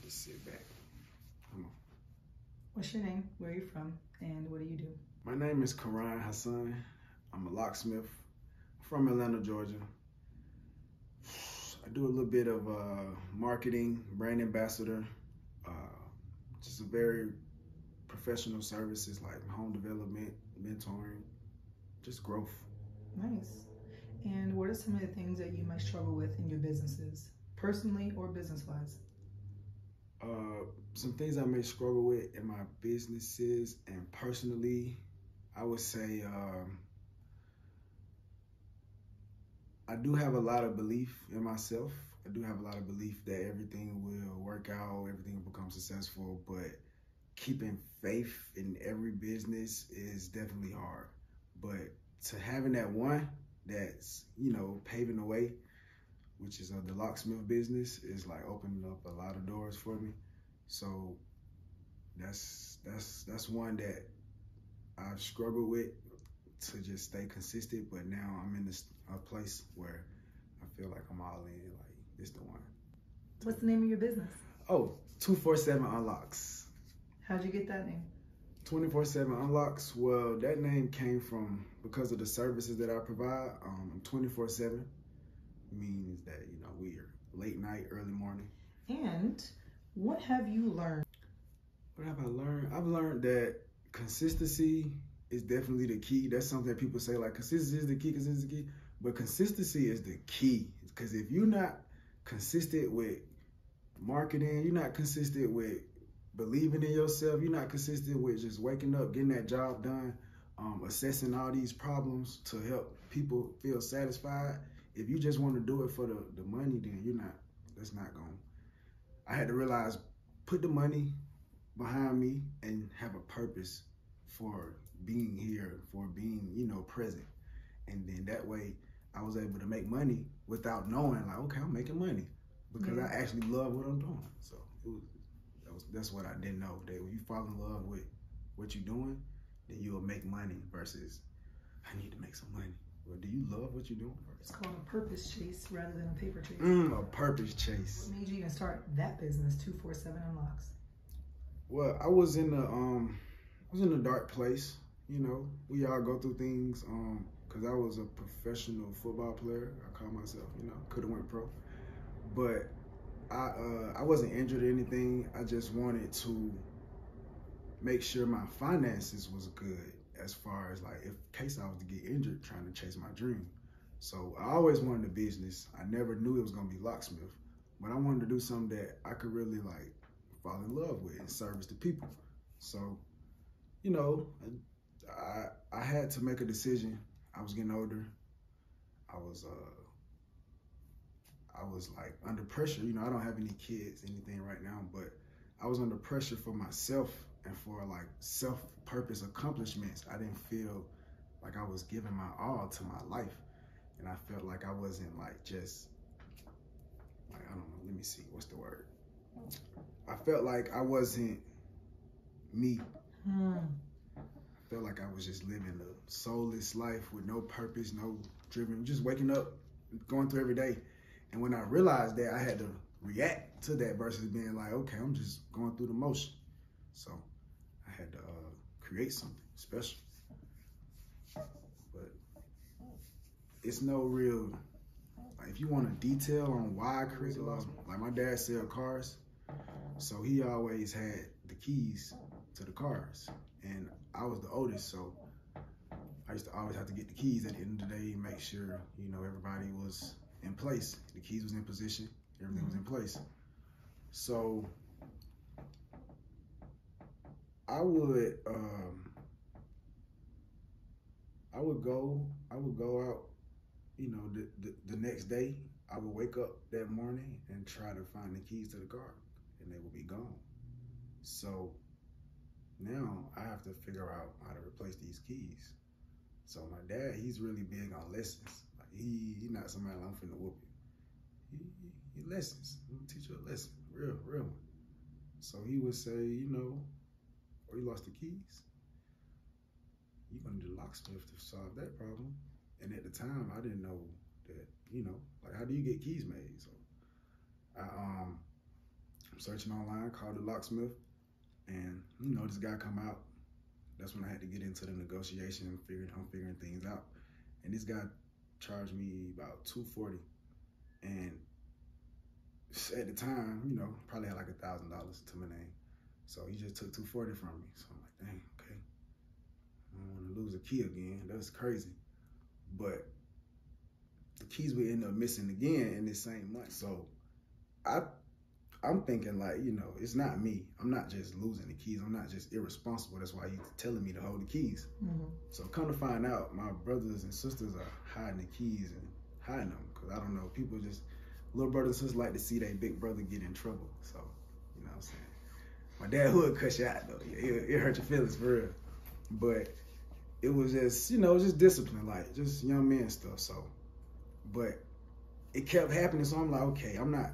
Just sit back. Come on. What's your name? Where are you from? And what do you do? My name is Karan Hassan. I'm a locksmith from Atlanta, Georgia. I do a little bit of marketing, brand ambassador, just a very professional services like home development, mentoring, just growth. Nice. And what are some of the things that you might struggle with in your businesses, personally or business-wise? Some things I may struggle with in my businesses and personally, I would say I do have a lot of belief in myself. I do have a lot of belief that everything will work out, everything will become successful, but keeping faith in every business is definitely hard. But to having that one that's, paving the way, which is the locksmith business, is like opening up a lot of doors for me. So that's one that I've struggled with to just stay consistent, but now I'm in a place where I feel like I'm all in, like it's the one. What's the name of your business? Oh, 247 Unlocks. How'd you get that name? 247 Unlocks, well, that name came from because of the services that I provide. 24/7 means that, we are late night, early morning. And what have you learned? What have I learned? I've learned that consistency is definitely the key. That's something that people say, like, consistency is the key, consistency is the key. But consistency is the key. Because if you're not consistent with marketing, you're not consistent with believing in yourself, you're not consistent with just waking up, getting that job done, assessing all these problems to help people feel satisfied. If you just want to do it for the money, then that's not going. I had to realize, put the money behind me and have a purpose for being here, for being, present. And then that way I was able to make money without knowing, like, okay, I'm making money because I actually love what I'm doing. So that's what I didn't know, that when you fall in love with what you're doing, then you'll make money versus I need to make some money. Well, do you love what you're doing first? It's called a purpose chase rather than a paper chase. A purpose chase. What made you even start that business, 247 Unlocks? Well, I was in a dark place. We all go through things. Cause I was a professional football player. I call myself, could have went pro, but I wasn't injured or anything. I just wanted to make sure my finances was good, as far as like, in case I was to get injured trying to chase my dream. So I always wanted a business. I never knew it was gonna be locksmith, but I wanted to do something that I could really like fall in love with and service to people. So, I had to make a decision. I was getting older. I was like under pressure. I don't have any kids, anything right now, but I was under pressure for myself and for like self-purpose accomplishments. I didn't feel like I was giving my all to my life. And I felt like I wasn't like just, like, I don't know, let me see, what's the word? I felt like I wasn't me. I felt like I was just living a soulless life with no purpose, no driven, just waking up, going through every day. And when I realized that, I had to react to that versus being like, okay, I'm just going through the motion. So I had to create something special. But it's no real, like, if you want a detail on why I created like my dad sell cars, so he always had the keys to the cars. And I was the oldest, so I used to always have to get the keys at the end of the day, make sure, everybody was in place. The keys was in position, everything was in place. So I would go out, the next day. I would wake up that morning and try to find the keys to the car, and they would be gone. So now I have to figure out how to replace these keys. So my dad, he's really big on lessons. Like he not somebody like, I'm finna whoop you. He lessons. I'm gonna teach you a lesson, real one. So he would say, or you lost the keys, you're gonna do locksmith to solve that problem. And at the time, I didn't know that, like, how do you get keys made? So I searching online, called the locksmith, and you know, this guy come out. That's when I had to get into the negotiation and figuring things out. And this guy charged me about $240, and at the time, you know, probably had like $1,000 to my name. So he just took $240 from me. So I'm like, dang, okay. I don't want to lose a key again. That's crazy. But the keys would end up missing again in this same month. So I'm thinking like, you know, it's not me. I'm not just losing the keys. I'm not just irresponsible. That's why he's telling me to hold the keys. Mm-hmm. So come to find out, my brothers and sisters are hiding the keys and hiding them. Because I don't know, people just, little brothers and sisters like to see their big brother get in trouble. So, you know what I'm saying? My dad would cuss you out though. It hurt your feelings for real. But it was just, you know, just discipline, like just young man stuff. So, but it kept happening. So I'm like, okay, I'm not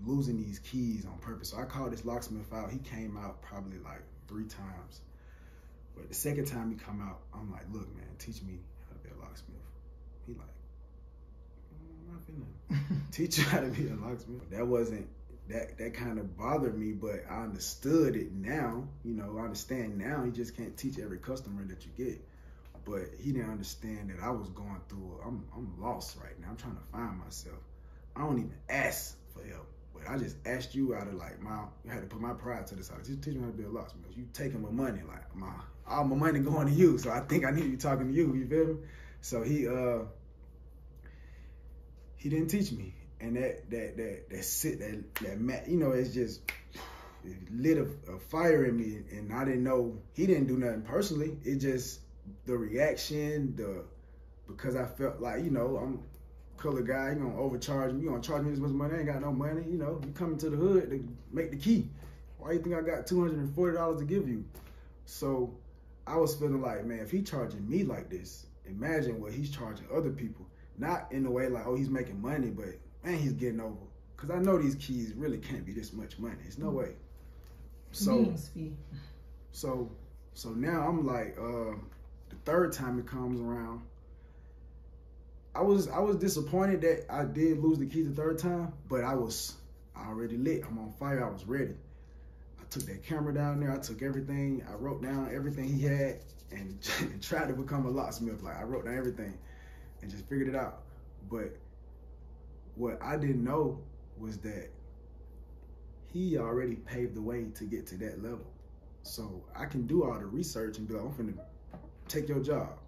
losing these keys on purpose. So I called this locksmith out. He came out probably like 3 times. But the second time he come out, I'm like, look, man, teach me how to be a locksmith. He like, I'm not finna teach you how to be a locksmith. That wasn't, that kind of bothered me, but I understood it now. You know, I understand now. You just can't teach every customer that you get. But he didn't understand that I was going through, I'm lost right now. I'm trying to find myself. I don't even ask for help. But I just asked you out of like I had to put my pride to the side. Just teach me how to be a locksmith. You taking my money, like all my money going to you. So I think I need to be talking to you. You feel me? So he didn't teach me, and that you know, it's just it lit a fire in me, and I didn't know he didn't do nothing personally. It just the reaction, because I felt like, you know, I'm color guy, you gonna overcharge me, you gonna charge me this much money, I ain't got no money, you know, you coming to the hood to make the key. Why you think I got $240 to give you? So I was feeling like, man, if he charging me like this, imagine what he's charging other people. Not in the way like, oh, he's making money, but man, he's getting over. Cause I know these keys really can't be this much money. It's no way. So now I'm like, the third time it comes around, I was disappointed that I did lose the keys the third time, but I already lit. I'm on fire. I was ready. I took that camera down there. I took everything. I wrote down everything he had and tried to become a locksmith. Like I wrote down everything and just figured it out. But what I didn't know was that he already paved the way to get to that level. So I can do all the research and be like, I'm finna take your job.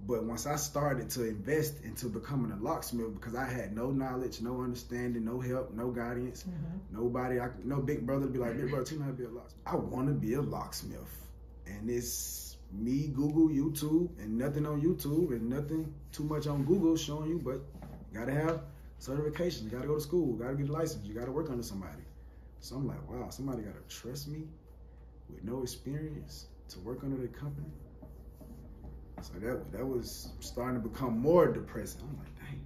But once I started to invest into becoming a locksmith, because I had no knowledge, no understanding, no help, no guidance, nobody, no big brother to be like, big brother, teach me how to be a locksmith. I want to be a locksmith. And it's me, Google, YouTube, and nothing on YouTube, and nothing too much on Google showing you, but you got to have certifications. You got to go to school, got to get a license, you got to work under somebody. So I'm like, wow, somebody got to trust me with no experience to work under the company. So that was starting to become more depressing. I'm like, dang,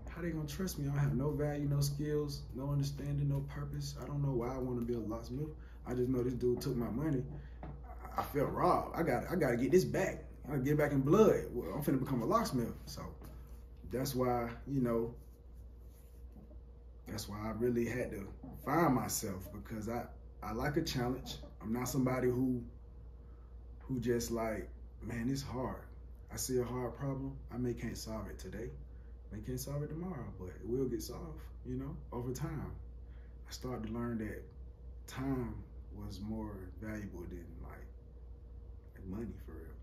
how they gonna trust me? I don't have no value, no skills, no understanding, no purpose. I don't know why I want to be a locksmith. I just know this dude took my money. I felt robbed. I gotta get this back. I gotta get it back in blood. Well, I'm finna become a locksmith. So that's why, you know, that's why I really had to find myself, because I like a challenge. I'm not somebody who just like, man, it's hard. I see a hard problem. I may can't solve it today. May can't solve it tomorrow, but it will get solved, you know, over time. I started to learn that time was more valuable than like money for real.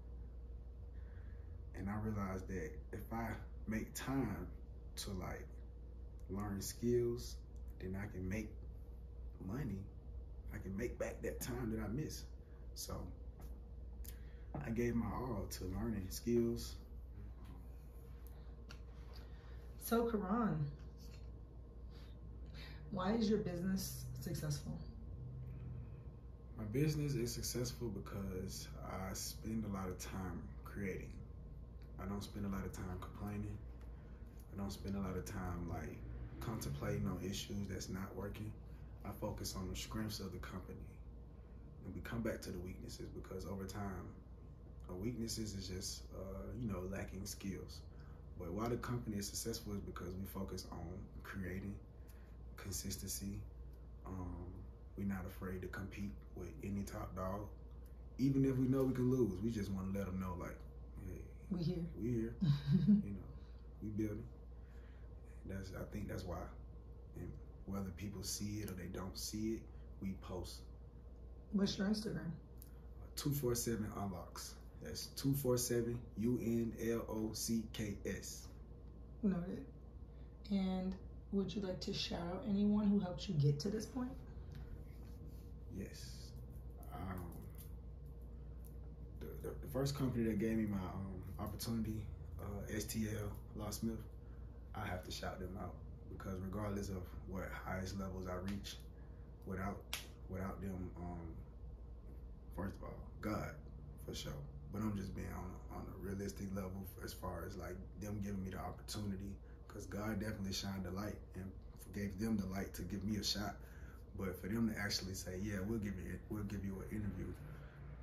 And I realized that if I make time to like learn skills, then I can make money. I can make back that time that I missed. So I gave my all to learning skills. So Karan, why is your business successful? My business is successful because I spend a lot of time creating. I don't spend a lot of time complaining. I don't spend a lot of time like contemplating on issues that's not working. I focus on the strengths of the company. And we come back to the weaknesses, because over time, weaknesses is just, you know, lacking skills. But why the company is successful is because we focus on creating consistency, We're not afraid to compete with any top dog. Even if we know we can lose, we just want to let them know, like, hey, we here. We here. We building. I think that's why. And whether people see it or they don't see it, we post. What's your Instagram? 247 Unlocks. That's 247 UNLOCKS. Noted. And would you like to shout out anyone who helped you get to this point? Yes. The first company that gave me my opportunity, STL Locksmith, I have to shout them out, because regardless of what highest levels I reach, without them, first of all, God, for sure. But I'm just being on a realistic level as far as like them giving me the opportunity, because God definitely shined the light and gave them the light to give me a shot. But for them to actually say, yeah, we'll give you an interview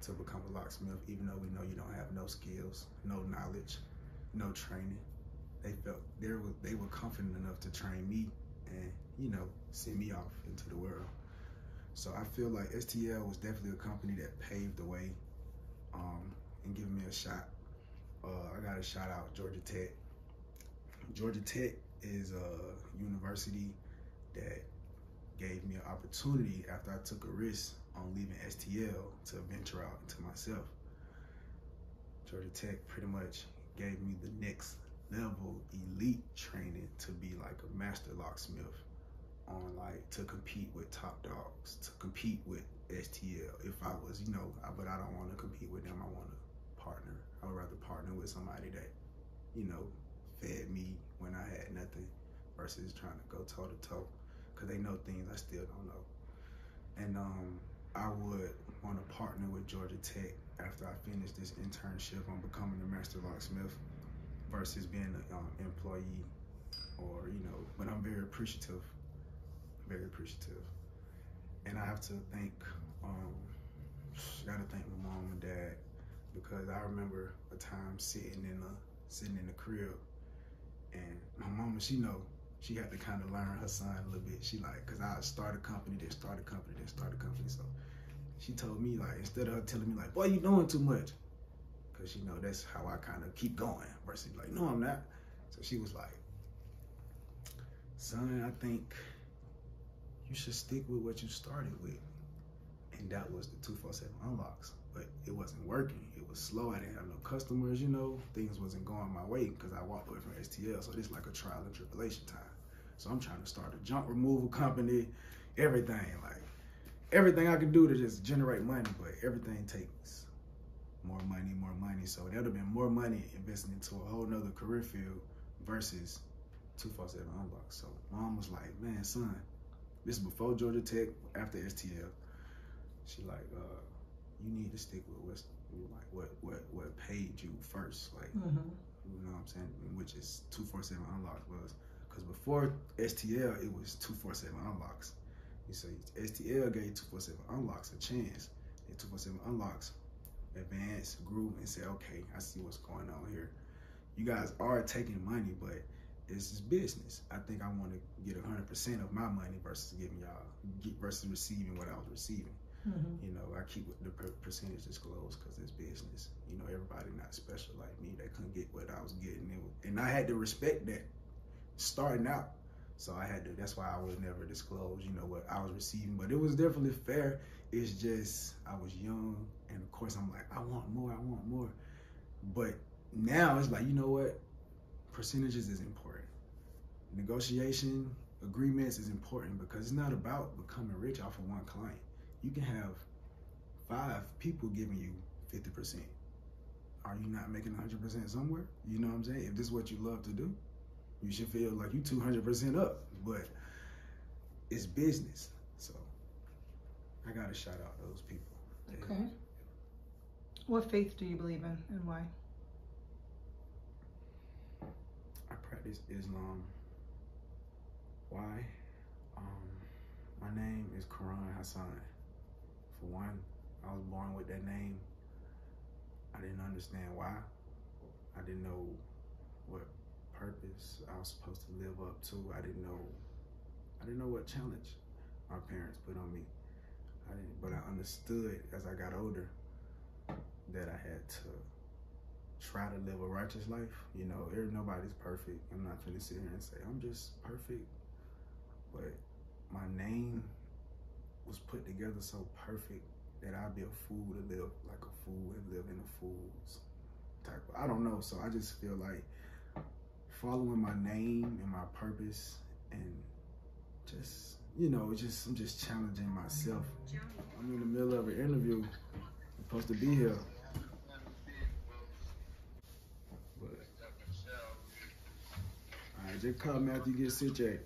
to become a locksmith, even though we know you don't have no skills, no knowledge, no training. They felt they were confident enough to train me and, send me off into the world. So I feel like STL was definitely a company that paved the way and giving me a shot. I got to shout out Georgia Tech. Georgia Tech is a university that gave me an opportunity after I took a risk on leaving STL to venture out into myself. Georgia Tech pretty much gave me the next level elite training to be like a master locksmith, on like to compete with top dogs, to compete with STL. If I was, but I don't want to compete with them. I want to partner. I would rather partner with somebody that, fed me when I had nothing, versus trying to go toe to toe, because they know things I still don't know. And I would want to partner with Georgia Tech after I finish this internship on becoming a master locksmith, versus being an employee, or but I'm very appreciative. And I have to gotta thank my mom and dad, because I remember a time sitting in the crib, and my mama, she had to kind of learn her son a little bit. She like, cause I start a company, then start a company. So she told me, like, instead of her telling me like, boy, you doing too much, cause that's how I kind of keep going, versus like, no, I'm not. So she was like, son, I think you should stick with what you started with. And that was the 247 Unlocks. But it wasn't working. It was slow. I didn't have no customers, Things wasn't going my way because I walked away from STL. So this is like a trial and tribulation time. So I'm trying to start a junk removal company, everything. Like, everything I can do to just generate money, but everything takes more money. So that would have been more money invested into a whole nother career field versus 247 Unlocks. So mom was like, man, son, this is before Georgia Tech, after STL. She like, you need to stick with what paid you first, like, you know what I'm saying, which is 247 Unlocks was, because before STL it was 247 Unlocks. You say STL gave 247 Unlocks a chance, and 247 Unlocks advanced, grew, and said, okay, I see what's going on here. You guys are taking money, but this is business. I think I want to get 100% of my money versus versus receiving what I was receiving. I keep the percentage disclosed because it's business. Everybody not special like me. They couldn't get what I was getting, and I had to respect that starting out. So that's why I would never disclose, what I was receiving. But it was definitely fair. It's just I was young, and of course I'm like, I want more. But now it's like, what? Percentages is important. Negotiation agreements is important, because it's not about becoming rich off of one client. You can have 5 people giving you 50%. Are you not making 100% somewhere? You know what I'm saying? If this is what you love to do, you should feel like you 200% up. But it's business, so I gotta shout out those people. Okay. What faith do you believe in, and why? I practice Islam. Why? My name is Quran Hassan. For one, I was born with that name. I didn't understand why. I didn't know what purpose I was supposed to live up to. I didn't know what challenge my parents put on me. But I understood as I got older that I had to try to live a righteous life. You know, nobody's perfect. I'm not finna sit here and say I'm just perfect, but my name was put together so perfect that I'd be a fool to live like a fool and live in a fool's type of, I don't know. So I just feel like following my name and my purpose and just, you know, I'm just challenging myself. I'm in the middle of an interview. I'm supposed to be here. But, all right, just call me after you get situated.